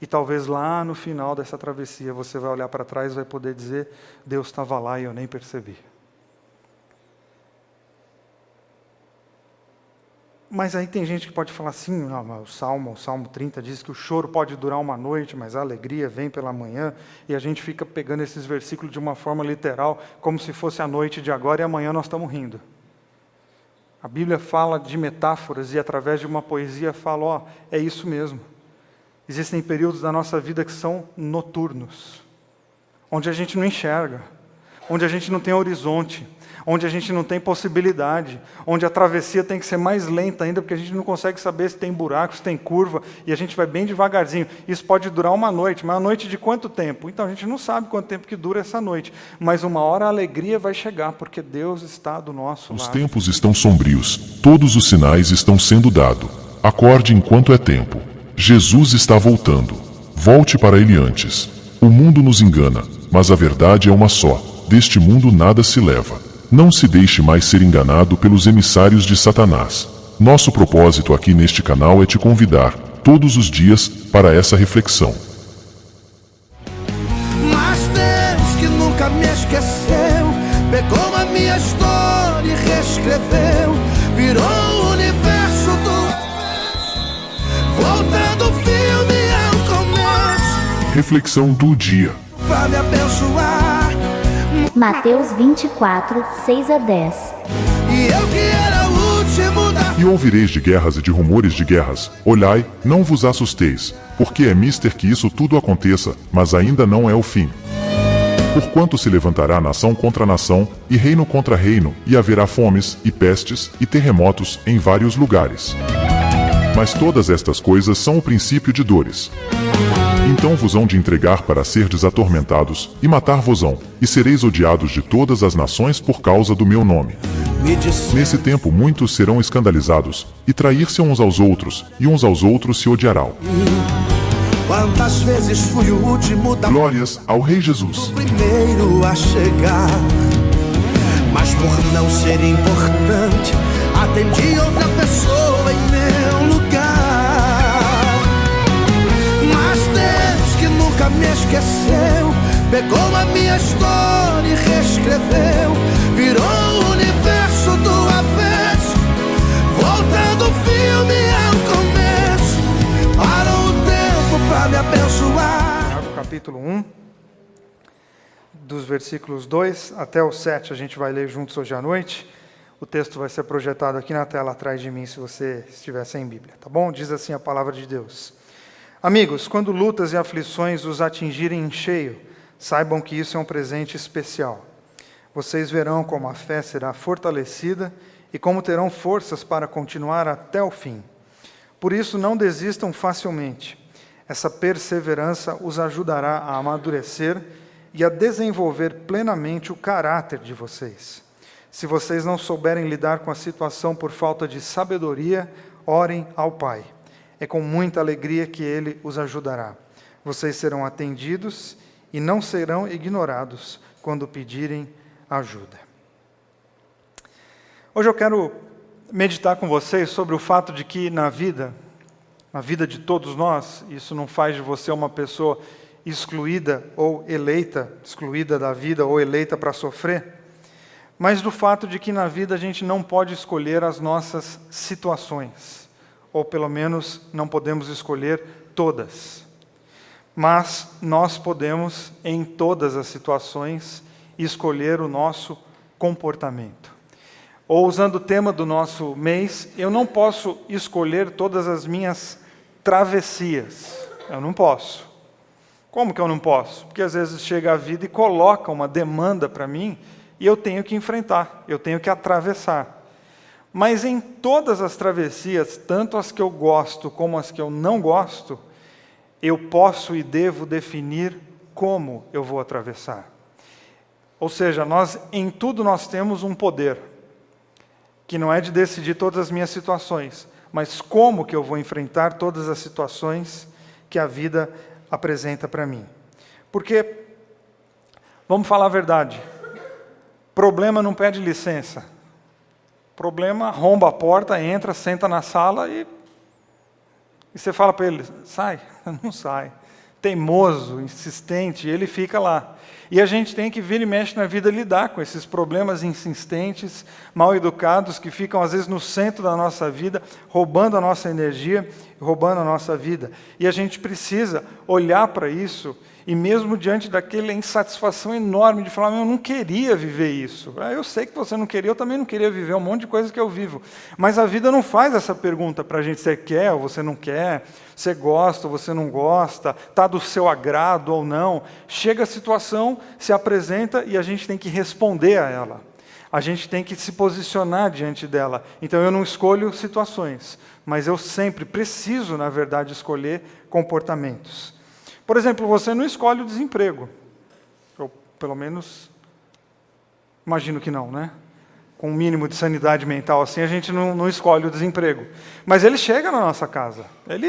E talvez lá no final dessa travessia você vai olhar para trás e vai poder dizer, Deus estava lá e eu nem percebi. Mas aí tem gente que pode falar assim, não, mas o Salmo 30 diz que o choro pode durar uma noite, mas a alegria vem pela manhã, e a gente fica pegando esses versículos de uma forma literal, como se fosse a noite de agora e amanhã nós estamos rindo. A Bíblia fala de metáforas e através de uma poesia fala, é isso mesmo. Existem períodos da nossa vida que são noturnos, onde a gente não enxerga, onde a gente não tem horizonte, onde a gente não tem possibilidade, onde a travessia tem que ser mais lenta ainda, porque a gente não consegue saber se tem buraco, se tem curva, e a gente vai bem devagarzinho. Isso pode durar uma noite, mas uma noite de quanto tempo? Então a gente não sabe quanto tempo que dura essa noite, mas uma hora a alegria vai chegar, porque Deus está do nosso lado. Os tempos estão sombrios, todos os sinais estão sendo dados. Acorde enquanto é tempo. Jesus está voltando. Volte para ele antes. O mundo nos engana, mas a verdade é uma só. Deste mundo nada se leva. Não se deixe mais ser enganado pelos emissários de Satanás. Nosso propósito aqui neste canal é te convidar, todos os dias, para essa reflexão. Mas Deus que nunca me esqueceu, pegou a minha história e reescreveu, virou o universo voltando o filme ao começo. Reflexão do dia. Pra me abençoar. Mateus 24, 6 a 10. E eu que era o último da... E ouvireis de guerras e de rumores de guerras. Olhai, não vos assusteis, porque é mister que isso tudo aconteça, mas ainda não é o fim. Porquanto se levantará nação contra nação, e reino contra reino, e haverá fomes, e pestes, e terremotos em vários lugares. Mas todas estas coisas são o princípio de dores. Então vos hão de entregar para serdes atormentados, e matar-vos-ão, e sereis odiados de todas as nações por causa do meu nome. Nesse tempo muitos serão escandalizados, e trair-se uns aos outros, e uns aos outros se odiarão. Quantas vezes fui o último da... Glórias ao Rei Jesus. O primeiro a chegar, mas por não ser importante, atendi outra pessoa em meu lugar. Nunca me esqueceu, pegou a minha história e reescreveu, virou o universo do avesso, voltando o filme ao começo, parou o tempo para me abençoar. Tiago capítulo 1, dos versículos 2 até o 7, a gente vai ler juntos hoje à noite. O texto vai ser projetado aqui na tela atrás de mim, se você estiver sem Bíblia, tá bom? Diz assim a palavra de Deus. Amigos, quando lutas e aflições os atingirem em cheio, saibam que isso é um presente especial. Vocês verão como a fé será fortalecida e como terão forças para continuar até o fim. Por isso, não desistam facilmente. Essa perseverança os ajudará a amadurecer e a desenvolver plenamente o caráter de vocês. Se vocês não souberem lidar com a situação por falta de sabedoria, orem ao Pai. É com muita alegria que Ele os ajudará. Vocês serão atendidos e não serão ignorados quando pedirem ajuda. Hoje eu quero meditar com vocês sobre o fato de que na vida de todos nós, isso não faz de você uma pessoa excluída ou eleita, excluída da vida ou eleita para sofrer, mas do fato de que na vida a gente não pode escolher as nossas situações. Ou pelo menos não podemos escolher todas. Mas nós podemos, em todas as situações, escolher o nosso comportamento. Ou usando o tema do nosso mês, eu não posso escolher todas as minhas travessias. Eu não posso. Como que eu não posso? Porque às vezes chega a vida e coloca uma demanda para mim e eu tenho que enfrentar, eu tenho que atravessar. Mas em todas as travessias, tanto as que eu gosto como as que eu não gosto, eu posso e devo definir como eu vou atravessar. Ou seja, em tudo nós temos um poder, que não é de decidir todas as minhas situações, mas como que eu vou enfrentar todas as situações que a vida apresenta para mim. Porque, vamos falar a verdade, problema não pede licença. Problema, arromba a porta, entra, senta na sala e você fala para ele, sai, Não sai. Teimoso, insistente, ele fica lá. E a gente tem que vir e mexe na vida lidar com esses problemas insistentes, mal educados, que ficam às vezes no centro da nossa vida, roubando a nossa energia, roubando a nossa vida. E a gente precisa olhar para isso, e mesmo diante daquela insatisfação enorme de falar, eu não queria viver isso. Eu sei que você não queria, eu também não queria viver um monte de coisa que eu vivo. Mas a vida não faz essa pergunta para a gente, você quer ou você não quer, você gosta ou você não gosta, está do seu agrado ou não. Chega a situação, se apresenta e a gente tem que responder a ela. A gente tem que se posicionar diante dela. Então eu não escolho situações, mas eu sempre preciso, na verdade, escolher comportamentos. Por exemplo, você não escolhe o desemprego. Eu, pelo menos, imagino que não, né? Com um mínimo de sanidade mental assim, a gente não escolhe o desemprego. Mas ele chega na nossa casa. Ele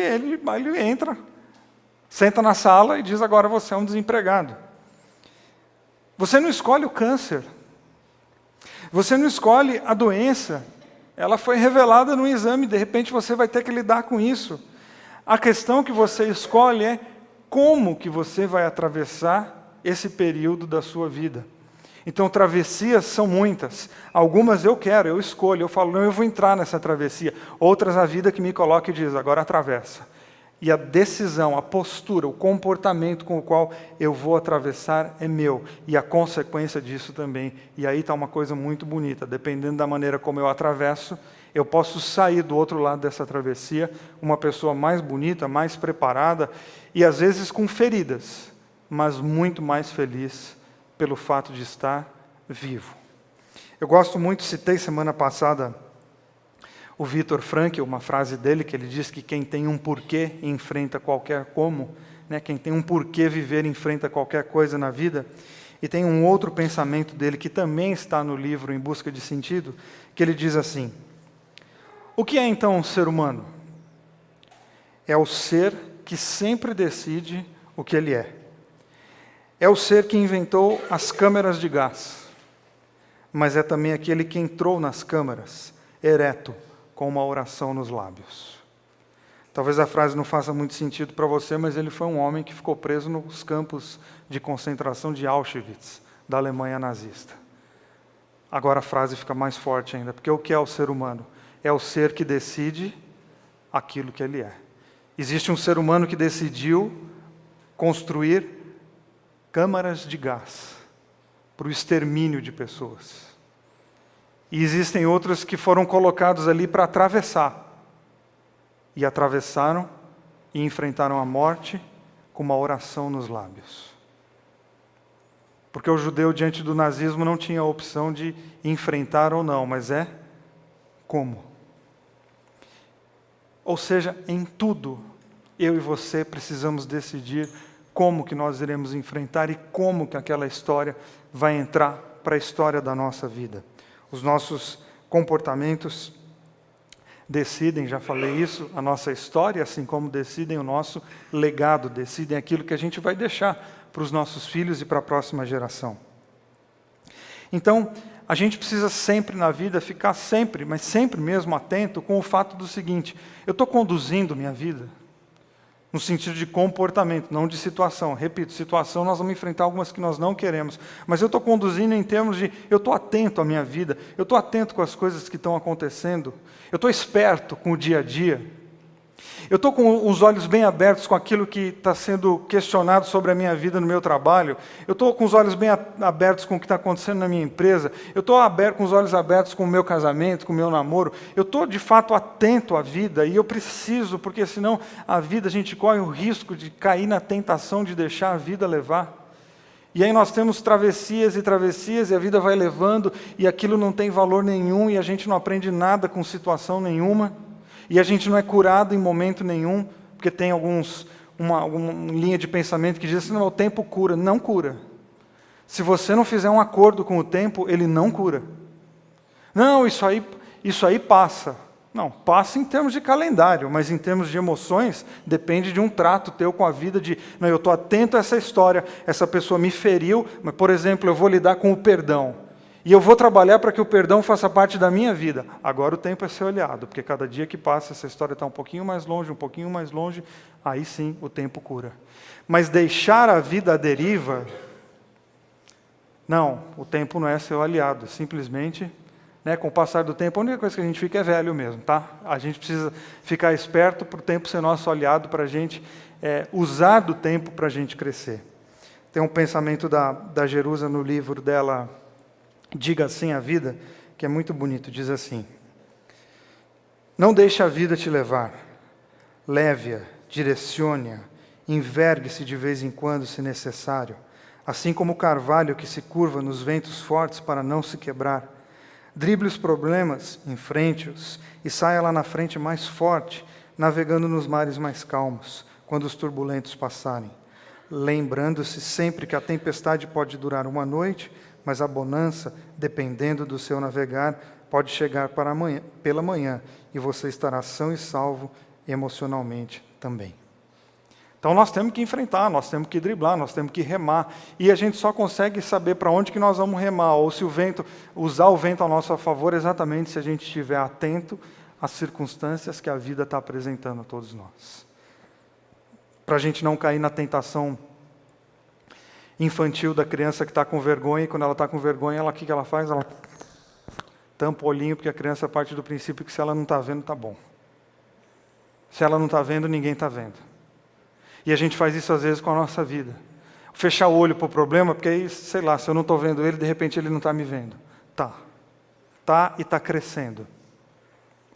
entra, senta na sala e diz, agora você é um desempregado. Você não escolhe o câncer. Você não escolhe a doença. Ela foi revelada no exame, de repente você vai ter que lidar com isso. A questão que você escolhe é como que você vai atravessar esse período da sua vida. Então, travessias são muitas. Algumas eu quero, eu escolho, eu falo, não, eu vou entrar nessa travessia. Outras a vida que me coloca e diz, agora atravessa. E a decisão, a postura, o comportamento com o qual eu vou atravessar é meu. E a consequência disso também. E aí está uma coisa muito bonita. Dependendo da maneira como eu atravesso, eu posso sair do outro lado dessa travessia uma pessoa mais bonita, mais preparada e às vezes com feridas, mas muito mais feliz pelo fato de estar vivo. Eu gosto muito, citei semana passada o Viktor Frankl, uma frase dele que ele diz que quem tem um porquê enfrenta qualquer como, né? Quem tem um porquê viver enfrenta qualquer coisa na vida. E tem um outro pensamento dele que também está no livro Em Busca de Sentido, que ele diz assim: o que é então um ser humano? É o ser que sempre decide o que ele é. É o ser que inventou as câmeras de gás, mas é também aquele que entrou nas câmeras, ereto, com uma oração nos lábios. Talvez a frase não faça muito sentido para você, mas ele foi um homem que ficou preso nos campos de concentração de Auschwitz, da Alemanha nazista. Agora a frase fica mais forte ainda, porque o que é o ser humano? É o ser que decide aquilo que ele é. Existe um ser humano que decidiu construir câmaras de gás para o extermínio de pessoas. E existem outros que foram colocados ali para atravessar. E atravessaram e enfrentaram a morte com uma oração nos lábios. Porque o judeu diante do nazismo não tinha a opção de enfrentar ou não, mas é como. Ou seja, em tudo, eu e você precisamos decidir como que nós iremos enfrentar e como que aquela história vai entrar para a história da nossa vida. Os nossos comportamentos decidem, já falei isso, a nossa história, assim como decidem o nosso legado, decidem aquilo que a gente vai deixar para os nossos filhos e para a próxima geração. Então, a gente precisa sempre na vida ficar sempre, mas sempre mesmo atento com o fato do seguinte: eu estou conduzindo minha vida no sentido de comportamento, não de situação. Repito, situação nós vamos enfrentar algumas que nós não queremos, mas eu estou conduzindo em termos de, eu estou atento à minha vida, eu estou atento com as coisas que estão acontecendo, eu estou esperto com o dia a dia, eu estou com os olhos bem abertos com aquilo que está sendo questionado sobre a minha vida no meu trabalho, eu estou com os olhos bem abertos com o que está acontecendo na minha empresa, eu estou com os olhos abertos com o meu casamento, com o meu namoro, eu estou de fato atento à vida e eu preciso, porque senão a vida a gente corre o risco de cair na tentação de deixar a vida levar. E aí nós temos travessias e a vida vai levando e aquilo não tem valor nenhum e a gente não aprende nada com situação nenhuma. E a gente não é curado em momento nenhum, porque tem uma linha de pensamento que diz assim, não, o tempo cura. Não cura. Se você não fizer um acordo com o tempo, ele não cura. Não, isso aí passa. Não, passa em termos de calendário, mas em termos de emoções, depende de um trato teu com a vida de, não, eu estou atento a essa história, essa pessoa me feriu, mas, por exemplo, eu vou lidar com o perdão. E eu vou trabalhar para que o perdão faça parte da minha vida. Agora o tempo é ser olhado, porque cada dia que passa essa história está um pouquinho mais longe, aí sim o tempo cura. Mas deixar a vida à deriva, não, o tempo não é seu aliado, simplesmente, né, com o passar do tempo, a única coisa que a gente fica é velho mesmo, tá? A gente precisa ficar esperto para o tempo ser nosso aliado, para a gente usar do tempo para a gente crescer. Tem um pensamento da Jerusa no livro dela, Diga Assim a Vida, que é muito bonito, diz assim: não deixe a vida te levar, leve-a, direcione-a, envergue-se de vez em quando, se necessário, assim como o carvalho que se curva nos ventos fortes para não se quebrar. Drible os problemas, enfrente-os, e saia lá na frente mais forte, navegando nos mares mais calmos, quando os turbulentos passarem. Lembrando-se sempre que a tempestade pode durar uma noite, mas a bonança, dependendo do seu navegar, pode chegar pela manhã, e você estará são e salvo emocionalmente também. Então nós temos que enfrentar, nós temos que driblar, nós temos que remar. E a gente só consegue saber para onde que nós vamos remar, ou se o vento, usar o vento a nosso favor, exatamente se a gente estiver atento às circunstâncias que a vida está apresentando a todos nós. Para a gente não cair na tentação infantil da criança que está com vergonha, e quando ela está com vergonha, o que ela faz? Ela tampa o olhinho, porque a criança parte do princípio que se ela não está vendo, está bom. Se ela não está vendo, ninguém está vendo. E a gente faz isso às vezes com a nossa vida. Fechar o olho para o problema, porque aí, sei lá, se eu não estou vendo ele, de repente ele não está me vendo. Tá e está crescendo.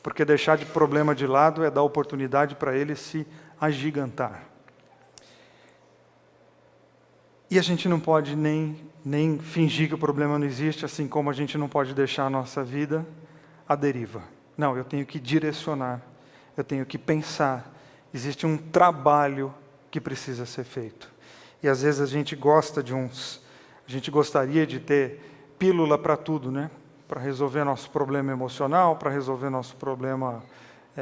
Porque deixar de problema de lado é dar oportunidade para ele se agigantar. E a gente não pode nem fingir que o problema não existe, assim como a gente não pode deixar a nossa vida à deriva. Não, eu tenho que direcionar, eu tenho que pensar. Existe um trabalho que precisa ser feito. E às vezes a gente gostaria de ter pílula para tudo, né? Para resolver nosso problema emocional, para resolver nosso problema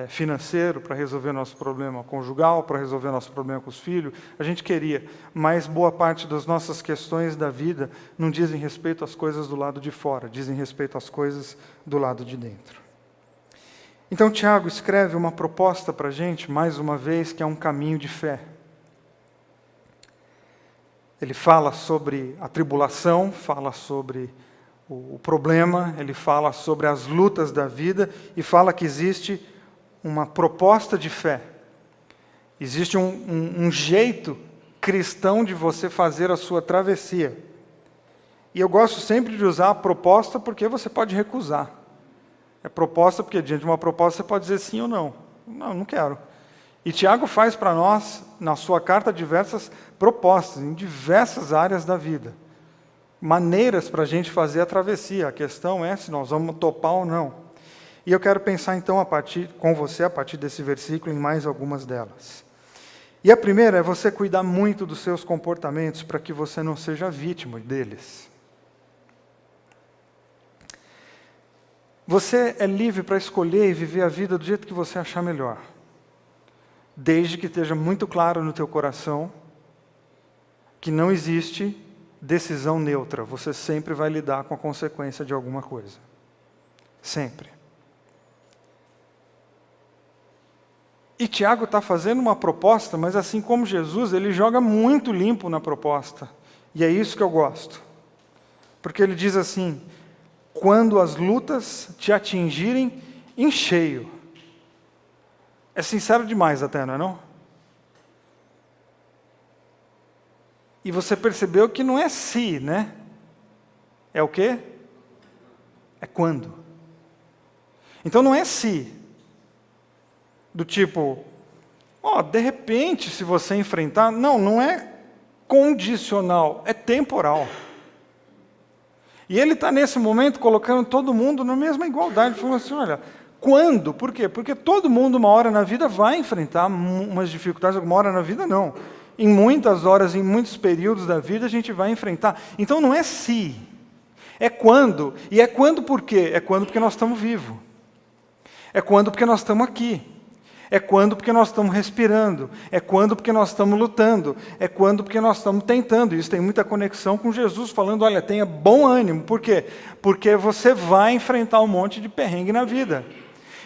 financeiro, para resolver nosso problema conjugal, para resolver nosso problema com os filhos. A gente queria, mas boa parte das nossas questões da vida não dizem respeito às coisas do lado de fora, dizem respeito às coisas do lado de dentro. Então Tiago escreve uma proposta para a gente, mais uma vez, que é um caminho de fé. Ele fala sobre a tribulação, fala sobre o problema, ele fala sobre as lutas da vida e fala que existe uma proposta de fé. Existe um jeito cristão de você fazer a sua travessia. E eu gosto sempre de usar a proposta porque você pode recusar. É proposta porque diante de uma proposta você pode dizer sim ou não. Não quero. E Tiago faz para nós, na sua carta, diversas propostas, em diversas áreas da vida. Maneiras para a gente fazer a travessia. A questão é se nós vamos topar ou não. E eu quero pensar então com você, a partir desse versículo, em mais algumas delas. E a primeira é você cuidar muito dos seus comportamentos para que você não seja vítima deles. Você é livre para escolher e viver a vida do jeito que você achar melhor. Desde que esteja muito claro no teu coração que não existe decisão neutra. Você sempre vai lidar com a consequência de alguma coisa. Sempre. E Tiago está fazendo uma proposta, mas assim como Jesus, ele joga muito limpo na proposta. E é isso que eu gosto. Porque ele diz assim: quando as lutas te atingirem em cheio. É sincero demais até, não é não? E você percebeu que não é se, né? É o quê? É quando. Então não é se. Do tipo, de repente, se você enfrentar... Não é condicional, é temporal. E ele está nesse momento colocando todo mundo na mesma igualdade. Falando assim, olha, quando? Por quê? Porque todo mundo, uma hora na vida, vai enfrentar umas dificuldades, uma hora na vida não. Em muitas horas, em muitos períodos da vida, a gente vai enfrentar. Então não é se, é quando. E é quando por quê? É quando porque nós estamos vivos. É quando porque nós estamos aqui. É quando porque nós estamos respirando. É quando porque nós estamos lutando. É quando porque nós estamos tentando. Isso tem muita conexão com Jesus falando, olha, tenha bom ânimo. Por quê? Porque você vai enfrentar um monte de perrengue na vida.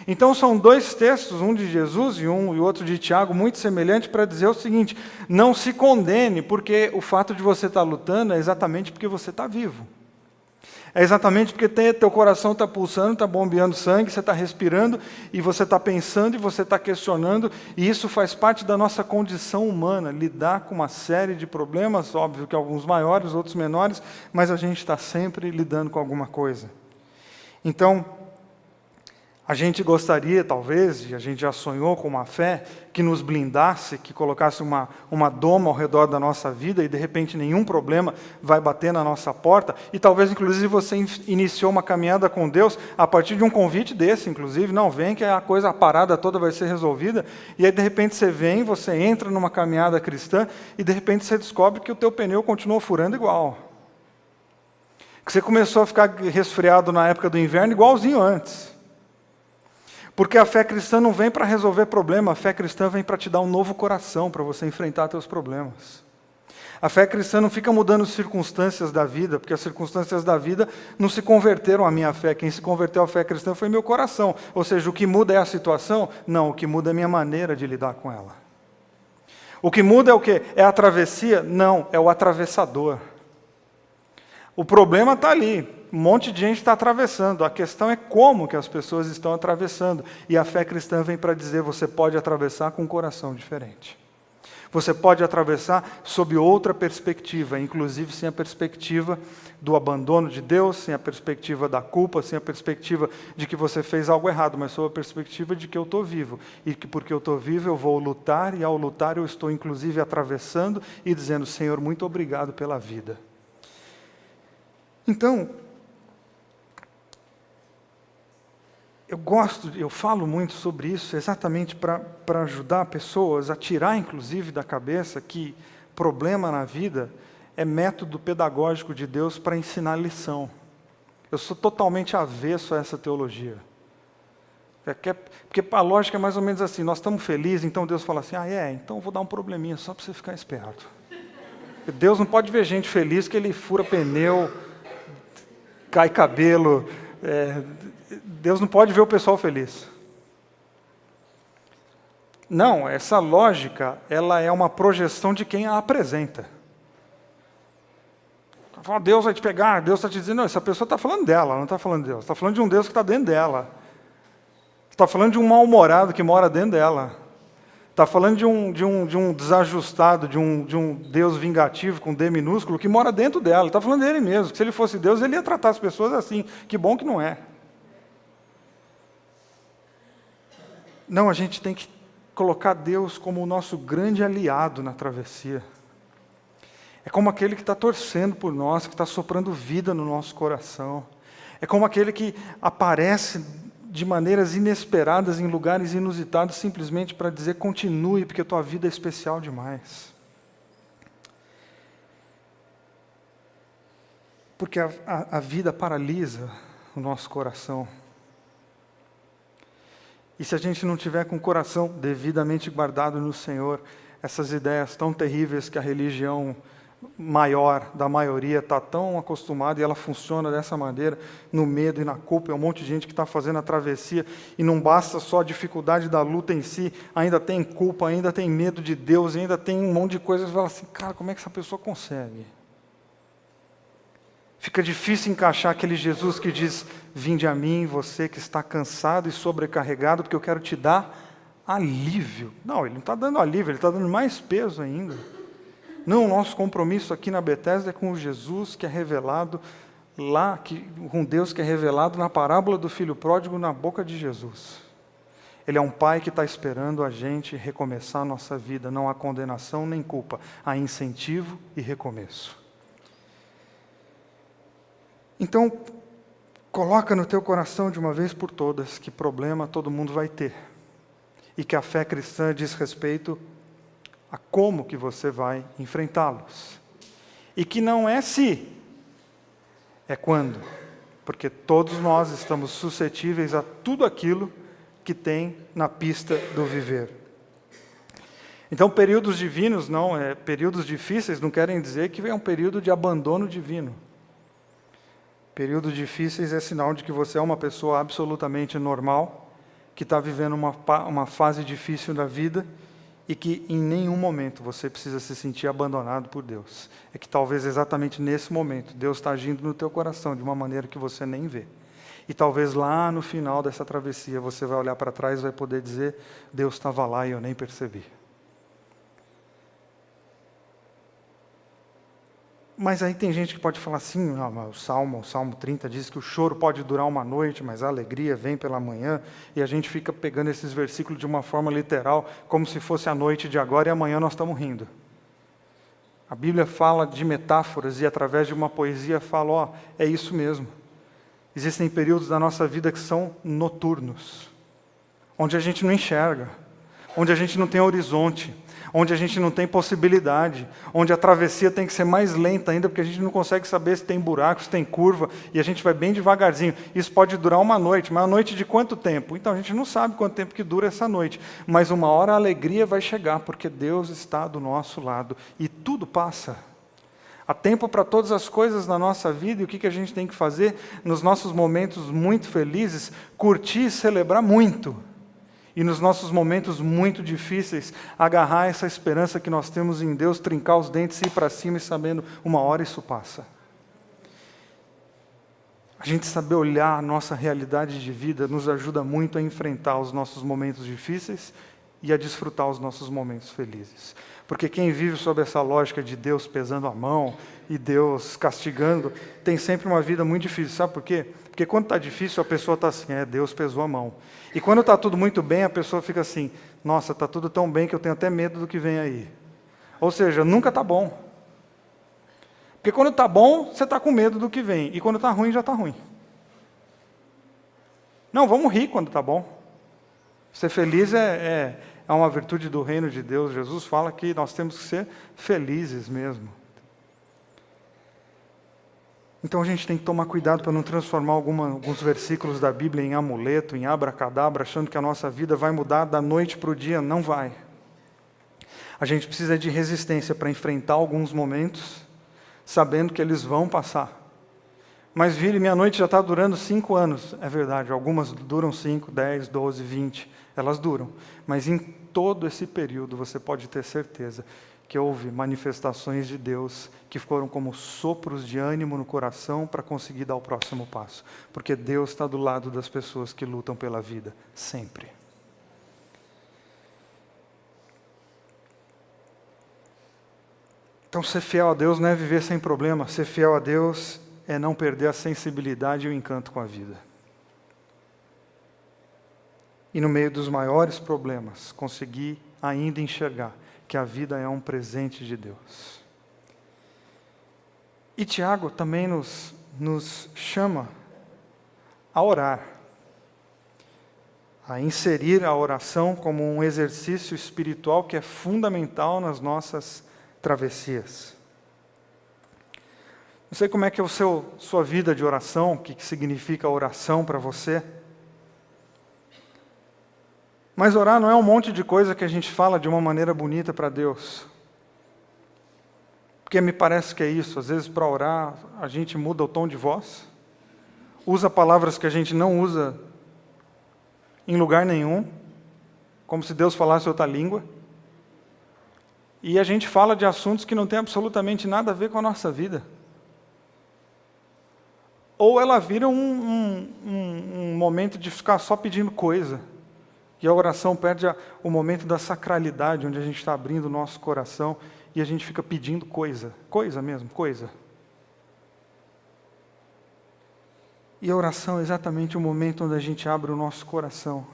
Então são dois textos, um de Jesus e outro de Tiago, muito semelhantes, para dizer o seguinte: não se condene, porque o fato de você estar lutando é exatamente porque você está vivo. É exatamente porque teu coração está pulsando, está bombeando sangue, você está respirando, e você está pensando, e você está questionando, e isso faz parte da nossa condição humana, lidar com uma série de problemas, óbvio que alguns maiores, outros menores, mas a gente está sempre lidando com alguma coisa. Então, a gente gostaria, talvez, e a gente já sonhou com uma fé que nos blindasse, que colocasse uma doma ao redor da nossa vida e, de repente, nenhum problema vai bater na nossa porta. E talvez, inclusive, você iniciou uma caminhada com Deus a partir de um convite desse, inclusive. Não, vem que a parada toda vai ser resolvida. E aí, de repente, você vem, você entra numa caminhada cristã e, de repente, você descobre que o teu pneu continua furando igual. Que você começou a ficar resfriado na época do inverno igualzinho antes. Porque a fé cristã não vem para resolver problema, a fé cristã vem para te dar um novo coração, para você enfrentar teus problemas. A fé cristã não fica mudando circunstâncias da vida, porque as circunstâncias da vida não se converteram à minha fé. Quem se converteu à fé cristã foi meu coração. Ou seja, o que muda é a situação? Não, o que muda é a minha maneira de lidar com ela. O que muda é o quê? É a travessia? Não, é o atravessador. O problema está ali. Um monte de gente está atravessando. A questão é como que as pessoas estão atravessando. E a fé cristã vem para dizer: você pode atravessar com um coração diferente. Você pode atravessar sob outra perspectiva, inclusive sem a perspectiva do abandono de Deus, sem a perspectiva da culpa, sem a perspectiva de que você fez algo errado, mas sob a perspectiva de que eu estou vivo. E que porque eu estou vivo eu vou lutar, e ao lutar eu estou inclusive atravessando e dizendo: Senhor, muito obrigado pela vida. Então, eu falo muito sobre isso exatamente para ajudar pessoas a tirar, inclusive, da cabeça que problema na vida é método pedagógico de Deus para ensinar lição. Eu sou totalmente avesso a essa teologia. Porque a lógica é mais ou menos assim: nós estamos felizes, então Deus fala assim: então eu vou dar um probleminha só para você ficar esperto. Deus não pode ver gente feliz que ele fura pneu, cai cabelo. Deus não pode ver o pessoal feliz. Não, essa lógica, ela é uma projeção de quem a apresenta. Fala: Deus vai te pegar, Deus está te dizendo. Não, essa pessoa está falando dela, não está falando de Deus. Está falando de um Deus que está dentro dela. Está falando de um mal-humorado que mora dentro dela. Está falando de um desajustado, de um Deus vingativo com D minúsculo que mora dentro dela. Está falando dele mesmo, que se ele fosse Deus, ele ia tratar as pessoas assim. Que bom que não é. Não, a gente tem que colocar Deus como o nosso grande aliado na travessia. É como aquele que está torcendo por nós, que está soprando vida no nosso coração. É como aquele que aparece de maneiras inesperadas, em lugares inusitados, simplesmente para dizer: continue, porque a tua vida é especial demais. Porque a vida paralisa o nosso coração. E se a gente não tiver com o coração devidamente guardado no Senhor, essas ideias tão terríveis que a religião maior da maioria está tão acostumada, e ela funciona dessa maneira, no medo e na culpa. É um monte de gente que está fazendo a travessia, e não basta só a dificuldade da luta em si, ainda tem culpa, ainda tem medo de Deus, ainda tem um monte de coisas. Você fala assim: cara, como é que essa pessoa consegue? Fica difícil encaixar aquele Jesus que diz: vinde a mim, você que está cansado e sobrecarregado, porque eu quero te dar alívio. Não, ele não está dando alívio, ele está dando mais peso ainda. Não, o nosso compromisso aqui na Bethesda é com o Jesus que é revelado lá, com Deus que é revelado na parábola do filho pródigo, na boca de Jesus. Ele é um pai que está esperando a gente recomeçar a nossa vida. Não há condenação nem culpa, há incentivo e recomeço. Então, coloca no teu coração de uma vez por todas que problema todo mundo vai ter. E que a fé cristã diz respeito a como que você vai enfrentá-los. E que não é se, é quando. Porque todos nós estamos suscetíveis a tudo aquilo que tem na pista do viver. Então, períodos divinos, períodos difíceis não querem dizer que é um período de abandono divino. Períodos difíceis é sinal de que você é uma pessoa absolutamente normal, que está vivendo uma fase difícil da vida e que em nenhum momento você precisa se sentir abandonado por Deus. É que talvez exatamente nesse momento Deus está agindo no teu coração de uma maneira que você nem vê. E talvez lá no final dessa travessia você vai olhar para trás e vai poder dizer: Deus estava lá e eu nem percebi. Mas aí tem gente que pode falar assim: o Salmo 30 diz que o choro pode durar uma noite, mas a alegria vem pela manhã, e a gente fica pegando esses versículos de uma forma literal, como se fosse a noite de agora e amanhã nós estamos rindo. A Bíblia fala de metáforas e através de uma poesia fala: é isso mesmo. Existem períodos da nossa vida que são noturnos, onde a gente não enxerga, onde a gente não tem horizonte, onde a gente não tem possibilidade, onde a travessia tem que ser mais lenta ainda, porque a gente não consegue saber se tem buraco, se tem curva, e a gente vai bem devagarzinho. Isso pode durar uma noite, mas uma noite de quanto tempo? Então a gente não sabe quanto tempo que dura essa noite, mas uma hora a alegria vai chegar, porque Deus está do nosso lado, e tudo passa. Há tempo para todas as coisas na nossa vida, e o que a gente tem que fazer nos nossos momentos muito felizes? Curtir e celebrar muito. E nos nossos momentos muito difíceis, agarrar essa esperança que nós temos em Deus, trincar os dentes, ir para cima e sabendo, uma hora isso passa. A gente saber olhar a nossa realidade de vida nos ajuda muito a enfrentar os nossos momentos difíceis e a desfrutar os nossos momentos felizes. Porque quem vive sob essa lógica de Deus pesando a mão e Deus castigando, tem sempre uma vida muito difícil. Sabe por quê? Porque quando está difícil, a pessoa está assim: Deus pesou a mão. E quando está tudo muito bem, a pessoa fica assim: nossa, está tudo tão bem que eu tenho até medo do que vem aí. Ou seja, nunca está bom. Porque quando está bom, você está com medo do que vem. E quando está ruim, já está ruim. Não, vamos rir quando está bom. Ser feliz é uma virtude do reino de Deus. Jesus fala que nós temos que ser felizes mesmo. Então a gente tem que tomar cuidado para não transformar alguns versículos da Bíblia em amuleto, em abracadabra, achando que a nossa vida vai mudar da noite para o dia. Não vai. A gente precisa de resistência para enfrentar alguns momentos, sabendo que eles vão passar. Mas, Vili, minha noite já está durando 5 anos. É verdade, algumas duram 5, 10, 12, 20. Elas duram. Mas em todo esse período, você pode ter certeza que houve manifestações de Deus que foram como sopros de ânimo no coração para conseguir dar o próximo passo. Porque Deus está do lado das pessoas que lutam pela vida, sempre. Então, ser fiel a Deus não é viver sem problema. Ser fiel a Deus é não perder a sensibilidade e o encanto com a vida. E no meio dos maiores problemas, conseguir ainda enxergar que a vida é um presente de Deus. E Tiago também nos chama a orar, a inserir a oração como um exercício espiritual que é fundamental nas nossas travessias. Não sei como é que é sua vida de oração, o que significa oração para você. Mas orar não é um monte de coisa que a gente fala de uma maneira bonita para Deus. Porque me parece que é isso. Às vezes, para orar, a gente muda o tom de voz, usa palavras que a gente não usa em lugar nenhum, como se Deus falasse outra língua. E a gente fala de assuntos que não tem absolutamente nada a ver com a nossa vida. Ou ela vira um momento de ficar só pedindo coisa. E a oração perde o momento da sacralidade, onde a gente está abrindo o nosso coração e a gente fica pedindo coisa. Coisa mesmo, coisa. E a oração é exatamente o momento onde a gente abre o nosso coração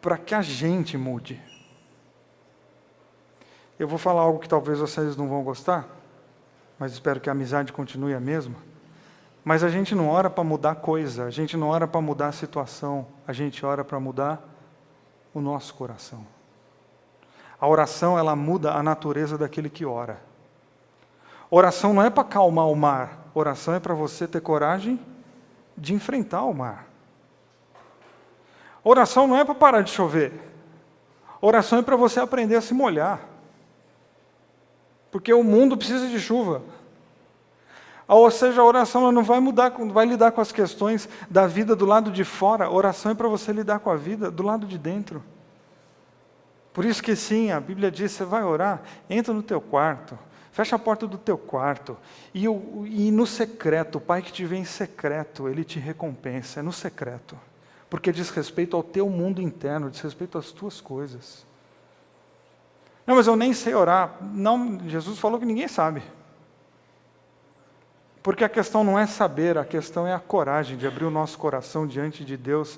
para que a gente mude. Eu vou falar algo que talvez vocês não vão gostar, mas espero que a amizade continue a mesma. Mas a gente não ora para mudar coisa, a gente não ora para mudar a situação, a gente ora para mudar o nosso coração. A oração, ela muda a natureza daquele que ora. Oração não é para acalmar o mar, oração é para você ter coragem de enfrentar o mar. Oração não é para parar de chover, oração é para você aprender a se molhar. Porque o mundo precisa de chuva. Ou seja, a oração ela não vai mudar, não vai lidar com as questões da vida do lado de fora. A oração é para você lidar com a vida do lado de dentro. Por isso que sim, a Bíblia diz, você vai orar, entra no teu quarto, fecha a porta do teu quarto, e no secreto, o Pai que te vê em secreto, Ele te recompensa, é no secreto. Porque diz respeito ao teu mundo interno, diz respeito às tuas coisas. Não, mas eu nem sei orar. Não, Jesus falou que ninguém sabe. Porque a questão não é saber, a questão é a coragem de abrir o nosso coração diante de Deus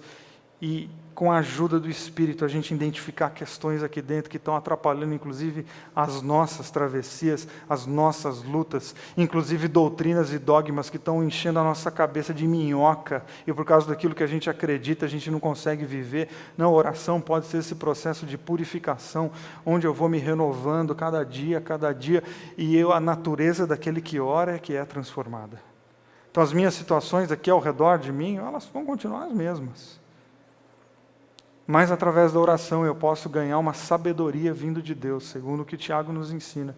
e, com a ajuda do Espírito, a gente identificar questões aqui dentro que estão atrapalhando, inclusive, as nossas travessias, as nossas lutas, inclusive doutrinas e dogmas que estão enchendo a nossa cabeça de minhoca, e por causa daquilo que a gente acredita, a gente não consegue viver. Não, a oração pode ser esse processo de purificação, onde eu vou me renovando cada dia, e a natureza daquele que ora é que é transformada. Então, as minhas situações aqui ao redor de mim, elas vão continuar as mesmas. Mas através da oração eu posso ganhar uma sabedoria vindo de Deus, segundo o que Tiago nos ensina.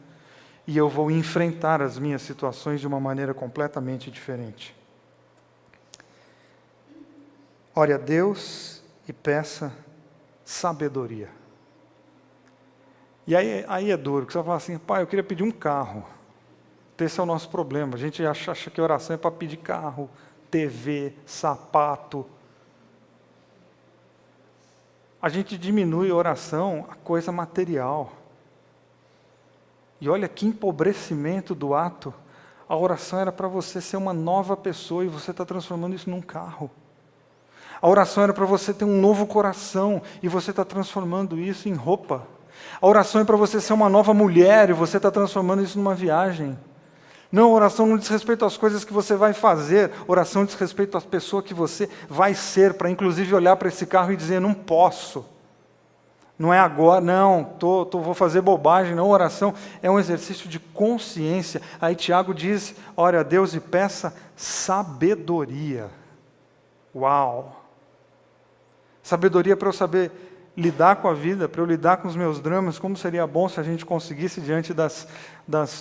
E eu vou enfrentar as minhas situações de uma maneira completamente diferente. Ore a Deus e peça sabedoria. E aí é duro, porque você vai falar assim, pai, eu queria pedir um carro. Esse é o nosso problema. A gente acha que a oração é para pedir carro, TV, sapato. A gente diminui a oração a coisa material. E olha que empobrecimento do ato. A oração era para você ser uma nova pessoa e você está transformando isso num carro. A oração era para você ter um novo coração e você está transformando isso em roupa. A oração é para você ser uma nova mulher e você está transformando isso numa viagem. Não, oração não diz respeito às coisas que você vai fazer, oração diz respeito às pessoas que você vai ser, para inclusive olhar para esse carro e dizer, não posso, não é agora, não, vou fazer bobagem. Não, oração é um exercício de consciência. Aí Tiago diz, ore a Deus e peça sabedoria. Uau! Sabedoria para eu saber lidar com a vida, para eu lidar com os meus dramas. Como seria bom se a gente conseguisse, diante das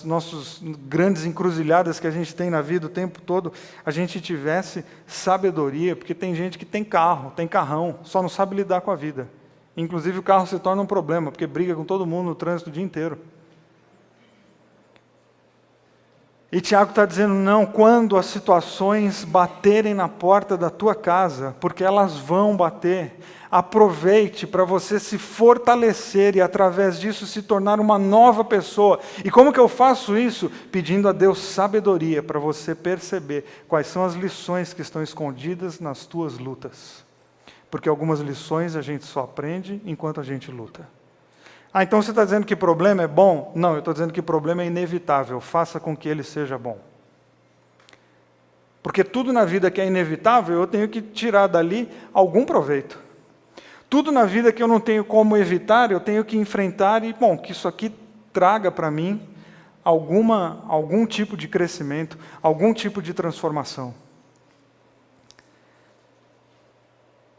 nossas grandes encruzilhadas que a gente tem na vida o tempo todo, a gente tivesse sabedoria, porque tem gente que tem carro, tem carrão, só não sabe lidar com a vida. Inclusive o carro se torna um problema, porque briga com todo mundo no trânsito o dia inteiro. E Tiago está dizendo, não, quando as situações baterem na porta da tua casa, porque elas vão bater, aproveite para você se fortalecer e através disso se tornar uma nova pessoa. E como que eu faço isso? Pedindo a Deus sabedoria para você perceber quais são as lições que estão escondidas nas tuas lutas. Porque algumas lições a gente só aprende enquanto a gente luta. Ah, então você está dizendo que problema é bom? Não, eu estou dizendo que problema é inevitável. Faça com que ele seja bom. Porque tudo na vida que é inevitável, eu tenho que tirar dali algum proveito. Tudo na vida que eu não tenho como evitar, eu tenho que enfrentar e, bom, que isso aqui traga para mim algum tipo de crescimento, algum tipo de transformação.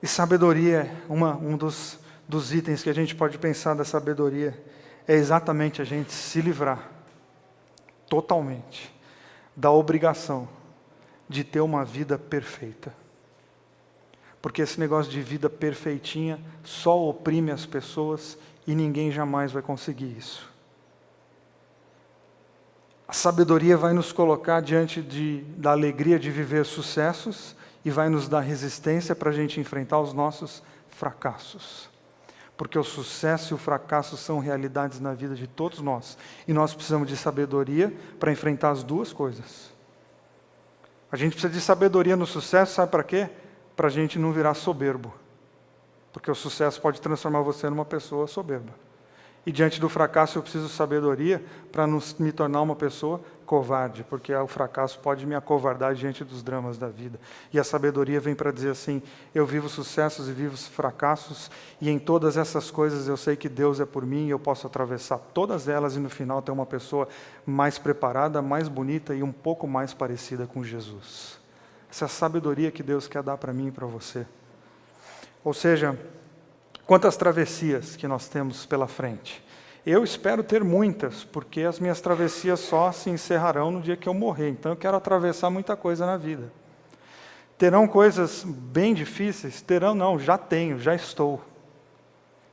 E sabedoria, um dos itens que a gente pode pensar da sabedoria, é exatamente a gente se livrar totalmente da obrigação de ter uma vida perfeita. Porque esse negócio de vida perfeitinha só oprime as pessoas e ninguém jamais vai conseguir isso. A sabedoria vai nos colocar diante da alegria de viver sucessos e vai nos dar resistência para a gente enfrentar os nossos fracassos. Porque o sucesso e o fracasso são realidades na vida de todos nós. E nós precisamos de sabedoria para enfrentar as duas coisas. A gente precisa de sabedoria no sucesso, sabe para quê? Para a gente não virar soberbo. Porque o sucesso pode transformar você numa pessoa soberba. E diante do fracasso eu preciso de sabedoria para não me tornar uma pessoa covarde, porque o fracasso pode me acovardar diante dos dramas da vida. E a sabedoria vem para dizer assim, eu vivo sucessos e vivo fracassos, e em todas essas coisas eu sei que Deus é por mim, e eu posso atravessar todas elas, e no final ter uma pessoa mais preparada, mais bonita e um pouco mais parecida com Jesus. Essa é a sabedoria que Deus quer dar para mim e para você. Ou seja, quantas travessias que nós temos pela frente. Eu espero ter muitas, porque as minhas travessias só se encerrarão no dia que eu morrer. Então eu quero atravessar muita coisa na vida. Terão coisas bem difíceis? Terão não, já tenho, já estou.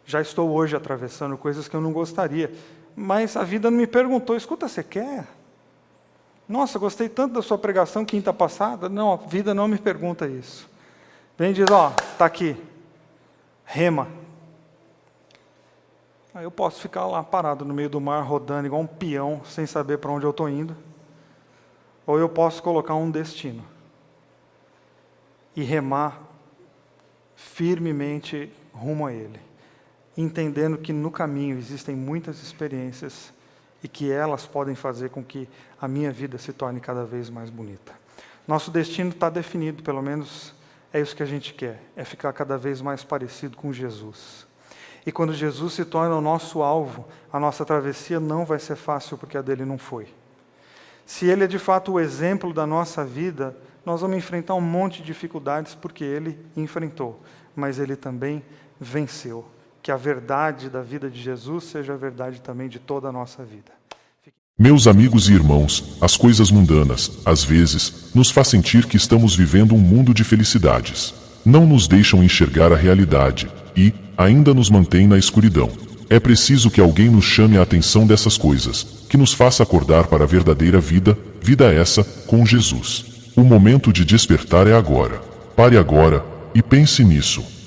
Já estou hoje atravessando coisas que eu não gostaria. Mas a vida não me perguntou, escuta, você quer? Nossa, gostei tanto da sua pregação quinta passada. Não, a vida não me pergunta isso. Vem e diz, está aqui, rema. Aí eu posso ficar lá parado no meio do mar, rodando igual um peão, sem saber para onde eu estou indo. Ou eu posso colocar um destino. E remar firmemente rumo a ele. Entendendo que no caminho existem muitas experiências e que elas podem fazer com que a minha vida se torne cada vez mais bonita. Nosso destino está definido, pelo menos é isso que a gente quer, é ficar cada vez mais parecido com Jesus. E quando Jesus se torna o nosso alvo, a nossa travessia não vai ser fácil, porque a dele não foi. Se ele é de fato o exemplo da nossa vida, nós vamos enfrentar um monte de dificuldades, porque ele enfrentou, mas ele também venceu. Que a verdade da vida de Jesus seja a verdade também de toda a nossa vida. Meus amigos e irmãos, as coisas mundanas, às vezes, nos faz sentir que estamos vivendo um mundo de felicidades. Não nos deixam enxergar a realidade e ainda nos mantêm na escuridão. É preciso que alguém nos chame a atenção dessas coisas, que nos faça acordar para a verdadeira vida, vida essa, com Jesus. O momento de despertar é agora. Pare agora e pense nisso.